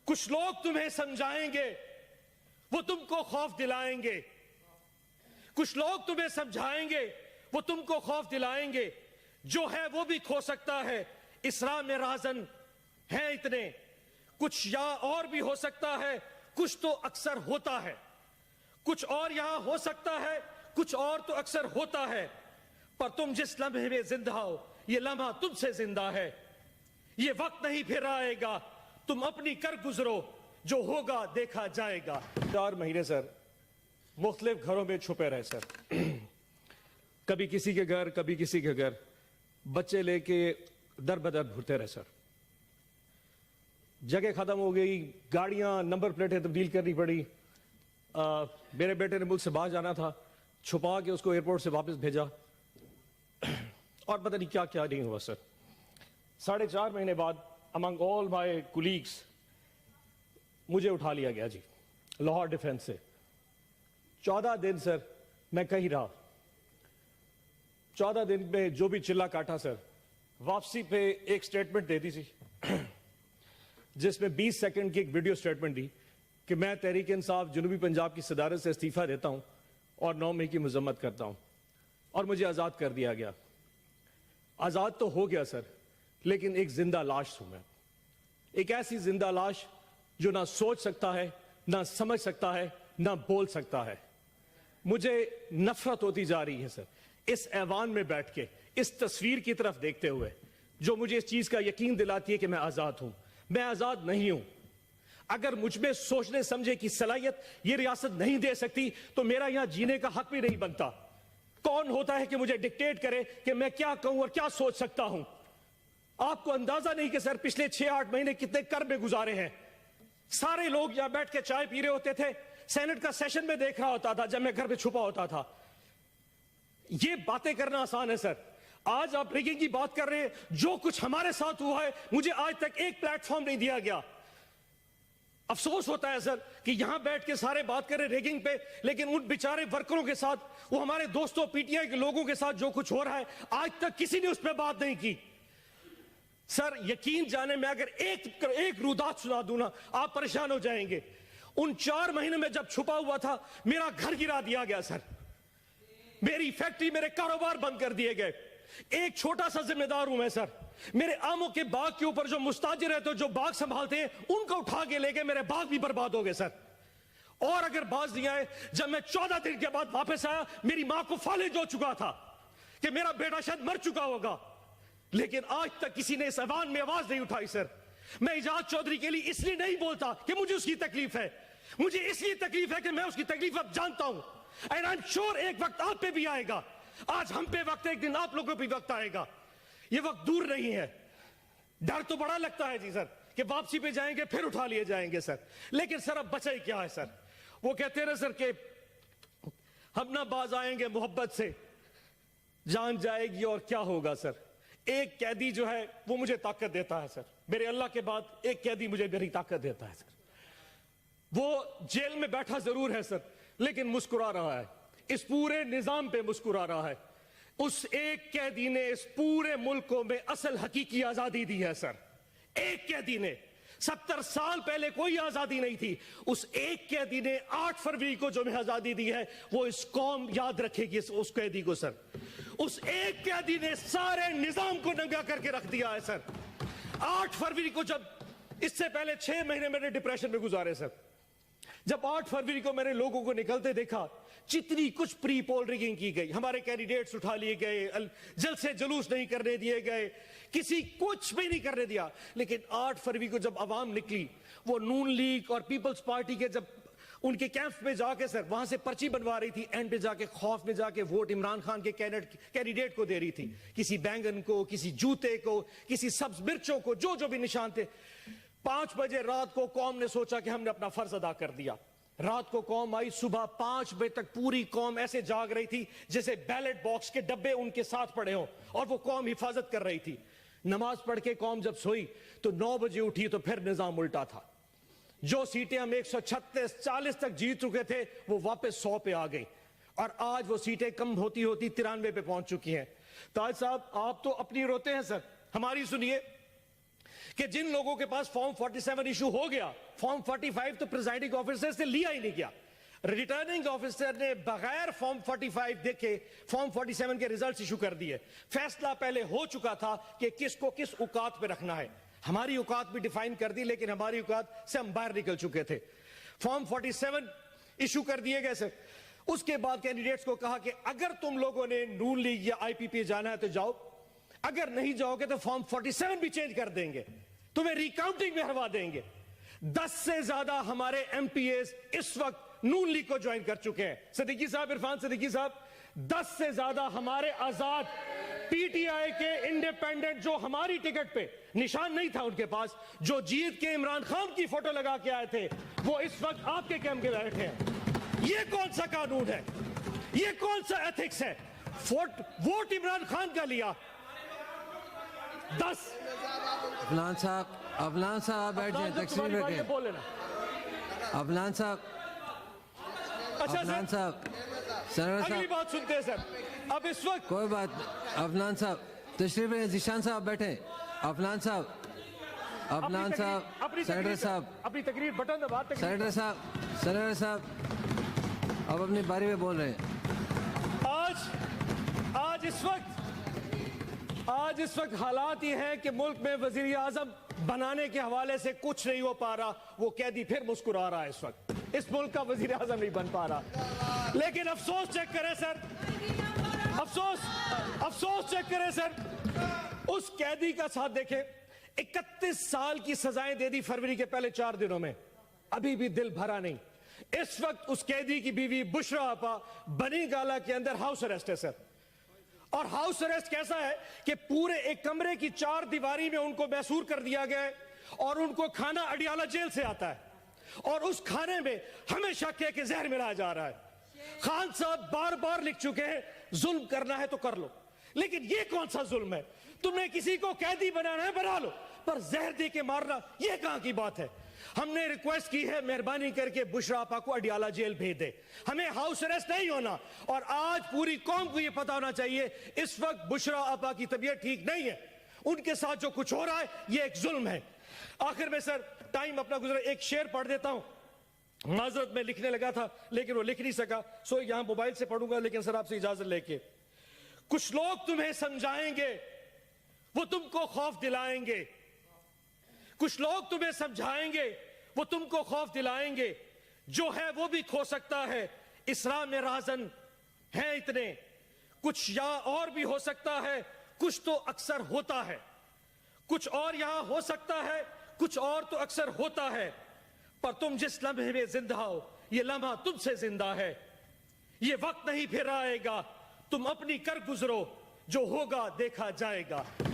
कुछ लोग तुम्हें समझाएंगे, वो तुमको खौफ दिलाएंगे। कुछ लोग तुम्हें समझाएंगे, वो तुमको खौफ दिलाएंगे। जो है वो भी खो सकता है, इस राह में राजन हैं इतने। कुछ या और भी हो सकता है, कुछ तो अक्सर होता है। कुछ और यहां हो सकता है, कुछ और तो अक्सर होता है। पर तुम जिस लम्हे में जिंदा हो, ये लम्हा तुमसे जिंदा है। ये वक्त नहीं फिर आएगा, तुम अपनी कर गुजरो, जो होगा देखा जाएगा। 4 महीने सर मुख्तलिफ घरों में छुपे रहे सर। कभी किसी के घर, कभी किसी के घर, बच्चे लेके दर बदर घूरते रहे सर। जगह खत्म हो गई, गाड़ियां, नंबर प्लेटें तब्दील करनी पड़ी। मेरे बेटे ने मुझसे बाहर जाना था, छुपा के उसको एयरपोर्ट से वापस भेजा और पता नहीं क्या क्या नहीं हुआ सर। 4.5 महीने बाद अमंग ऑल माय कुलीग्स मुझे उठा लिया गया जी, लाहौर डिफेंस से। 14 दिन सर मैं कहीं रहा। 14 दिन में जो भी चिल्ला काटा सर, वापसी पे एक स्टेटमेंट दे दी थी जिसमें 20 सेकंड की एक वीडियो स्टेटमेंट दी कि मैं तहरीक इंसाफ जनूबी पंजाब की सदारत से इस्तीफा देता हूं और 9 मई की मजम्मत करता हूं, और मुझे आजाद कर दिया गया। आजाद तो हो गया सर, लेकिन एक जिंदा लाश हूं मैं। एक ऐसी जिंदा लाश जो ना सोच सकता है, ना समझ सकता है, ना बोल सकता है। मुझे नफरत होती जा रही है सर इस ऐवान में बैठ के, इस तस्वीर की तरफ देखते हुए, जो मुझे इस चीज का यकीन दिलाती है कि मैं आजाद हूं। मैं आजाद नहीं हूं। अगर मुझ में सोचने समझे की सलाहियत ये रियासत नहीं दे सकती, तो मेरा यहां जीने का हक भी नहीं बनता। कौन होता है कि मुझे डिक्टेट करे कि मैं क्या कहूं और क्या सोच सकता हूं? आपको अंदाजा नहीं कि सर पिछले 6-8 महीने कितने कर्ब में गुजारे हैं। सारे लोग यहां बैठ के चाय पी रहे होते थे, सेनेट का सेशन में देख रहा होता था जब मैं घर पे छुपा होता था। ये बातें करना आसान है सर। आज आप रिगिंग की बात कर रहे हैं। जो कुछ हमारे साथ हुआ है, मुझे आज तक एक प्लेटफॉर्म नहीं दिया गया। अफसोस होता है सर कि यहां बैठ के सारे बात करें रिगिंग पे, लेकिन उन बेचारे वर्करों के साथ, वो हमारे दोस्तों पीटीआई के लोगों के साथ जो कुछ हो रहा है, आज तक किसी ने उस पर बात नहीं की। सर यकीन जाने में अगर एक रुदात सुना दूं ना, आप परेशान हो जाएंगे। उन 4 महीने में जब छुपा हुआ था, मेरा घर गिरा दिया गया सर। मेरी फैक्ट्री, मेरे कारोबार बंद कर दिए गए। एक छोटा सा जिम्मेदार हूं मैं सर। मेरे आमों के बाग के ऊपर जो मुस्ताजिर है, तो जो बाग संभालते हैं, उनको उठा के ले गए। मेरे बाग भी बर्बाद हो गए सर। और अगर बाज नहीं आए, जब मैं 14 दिन के बाद वापस आया, मेरी मां को फालिज हो चुका था कि मेरा बेटा शायद मर चुका होगा। लेकिन आज तक किसी ने इस ऐवान में आवाज नहीं उठाई सर। मैं इजाज चौधरी के लिए इसलिए नहीं बोलता कि मुझे उसकी तकलीफ है, मुझे इसलिए तकलीफ है कि मैं उसकी तकलीफ अब जानता हूं। एंड आई एम श्योर एक वक्त आप पे भी आएगा। आज हम पे वक्त, एक दिन आप लोगों पे वक्त आएगा। ये वक्त दूर नहीं है। डर तो बड़ा लगता है जी सर कि वापसी पे जाएंगे फिर उठा लिए जाएंगे सर, लेकिन सर अब बचा ही क्या है सर? वो कहते रहे सर कि हम ना बाज आएंगे मोहब्बत से, जान जाएगी और क्या होगा सर। एक कैदी जो है वो मुझे ताकत देता है सर। मेरे अल्लाह के बाद एक कैदी मुझे मेरी ताकत देता है सर। वो जेल में बैठा जरूर है सर, लेकिन मुस्कुरा रहा है। इस पूरे निजाम पे मुस्कुरा रहा है। उस एक कैदी ने इस पूरे मुल्क को में असल हकीकी आजादी दी है सर। एक कैदी ने, 70 साल पहले कोई आजादी नहीं थी। उस एक कैदी ने 8 फरवरी को जो हमें आजादी दी है, वो इस कौम याद रखेगी उस कैदी को सर। उस एक कैदी ने सारे निजाम को नंगा करके रख दिया है सर। 8 फरवरी को, जब इससे पहले 6 महीने मैंने डिप्रेशन में गुजारे सर। जब 8 फरवरी को मैंने लोगों को निकलते देखा, जितनी कुछ प्री पोल रिगिंग की गई, हमारे कैंडिडेट्स उठा लिए गए, जल से जुलूस नहीं करने दिए गए, किसी कुछ भी नहीं करने दिया। लेकिन 8 फरवरी को जब आवाम निकली, वो नून लीग और पीपल्स पार्टी के जब उनके कैंप में जाके सर वहां से पर्ची बनवा रही थी, एंड पे जाके खौफ में जाके वोट इमरान खान के कैंडिडेट को दे रही थी। किसी बैंगन को, किसी जूते को, किसी सब्ज मिर्चों को, जो जो भी निशान थे। 5 बजे रात को कौम ने सोचा कि हमने अपना फर्ज अदा कर दिया। रात को कौम आई, सुबह 5 बजे तक पूरी कौम ऐसे जाग रही थी जैसे बैलेट बॉक्स के डब्बे उनके साथ पड़े हों, और वो कौम हिफाजत कर रही थी। नमाज पढ़ के कौम जब सोई तो 9 बजे उठी तो फिर निजाम उल्टा था। जो सीटें हम 136-40 तक जीत चुके थे, वो वापस 100 पे आ गई, और आज वो सीटें कम होती होती 93 पे पहुंच चुकी हैं। ताज साहब, आप तो अपनी रोते हैं सर, हमारी सुनिए कि जिन लोगों के पास फॉर्म 47 इशू हो गया, फॉर्म 45 तो प्रिजाइडिंग ऑफिसर से लिया ही नहीं गया। रिटर्निंग ऑफिसर ने बगैर फॉर्म 45 देखे फॉर्म 47 के रिजल्ट्स इशू कर दिए। फैसला पहले हो चुका था कि किसको किस औकात पे रखना है। हमारी औकात भी डिफाइन कर दी, लेकिन हमारी औकात से हम बाहर निकल चुके थे। फॉर्म 47 इशू कर दिए गए सर। उसके बाद कैंडिडेट्स को कहा कि अगर तुम लोगों ने नून लीग या आईपीपी जाना है तो जाओ, अगर नहीं जाओगे तो फॉर्म 47 भी चेंज कर देंगे, तुम्हें रिकाउंटिंग में हरवा देंगे। 10 से ज्यादा हमारे एमपीएस इस वक्त नून लीग को ज्वाइन कर चुके हैं। सिद्दीकी साहब, इरफान सिद्दीकी साहब, 10 से ज्यादा हमारे आजाद पीटीआई के इंडिपेंडेंट जो हमारी टिकट पे निशान नहीं था उनके पास, जो जीत के इमरान खान की फोटो लगा के आए थे, वो इस वक्त आपके कैंप के बैठे हैं। ये कौन सा कानून है? ये कौन सा एथिक्स है? वोट इमरान खान का लिया 10। अफनान साहब बैठ जाए, तकसीम रखें। बोल लेना अफनान साहब, अच्छा अफनान सर, साहब, सर अगली साहब, बात सुनते हैं सर। अब इस वक्त कोई बात नहीं। अफनान साहब तशरीफ रखें, जिशान साहब बैठे। अफनान साहब, सेनेटर साहब, अपनी तकरीर बटन दबा, सेनेटर साहब अब अपनी बारी में बोल रहे हैं। आज इस वक्त हालात ये हैं कि मुल्क में वजीर आजम बनाने के हवाले से कुछ नहीं हो पा रहा। वो कैदी फिर मुस्कुरा रहा है। इस वक्त इस मुल्क का वजीर आजम नहीं बन पा रहा। लेकिन अफसोस चेक करें सर, अफसोस चेक करें सर, उस कैदी का साथ देखें। 31 साल की सजाएं दे दी फरवरी के पहले 4 दिनों में, अभी भी दिल भरा नहीं। इस वक्त उस कैदी की बीवी बुशरा आपा बनी गाला के अंदर हाउस अरेस्ट है सर। और हाउस अरेस्ट कैसा है कि पूरे एक कमरे की 4 दीवारी में उनको मैसूर कर दिया गया है और उनको खाना अडियाला जेल से आता है और उस खाने में हमेशा के जहर मिलाया जा रहा है। खान साहब बार बार लिख चुके हैं, जुल्म करना है तो कर लो, लेकिन ये कौन सा जुल्म है? तुमने किसी को कैदी बनाना है बना लो, पर जहर दे के मारना ये कहां की बात है? हमने रिक्वेस्ट की है, मेहरबानी करके बुशरा आपा को अडियाला जेल भेज दे, हमें हाउस अरेस्ट नहीं होना। और आज पूरी कौम को यह पता होना चाहिए इस वक्त बुशरा आपा की तबीयत ठीक नहीं है, उनके साथ जो कुछ हो रहा है यह एक जुल्म है। आखिर में सर, टाइम अपना गुजरा, एक शेर पढ़ देता हूं। माजरत में लिखने लगा था लेकिन वो लिख नहीं सका, सो यहां मोबाइल से पढ़ूंगा, लेकिन सर आपसे इजाजत लेके। कुछ लोग तुम्हें समझाएंगे, वो तुमको खौफ दिलाएंगे। कुछ लोग तुम्हें समझाएंगे, वो तुमको खौफ दिलाएंगे। जो है वो भी खो सकता है, इस राह में राजन है इतने, कुछ या और भी हो सकता है, कुछ तो अक्सर होता है। कुछ और यहां हो सकता है, कुछ और तो अक्सर होता है, पर तुम जिस लम्हे में जिंदा हो, ये लम्हा तुमसे जिंदा है। ये वक्त नहीं फिर आएगा, तुम अपनी कर गुजरो, जो होगा देखा जाएगा।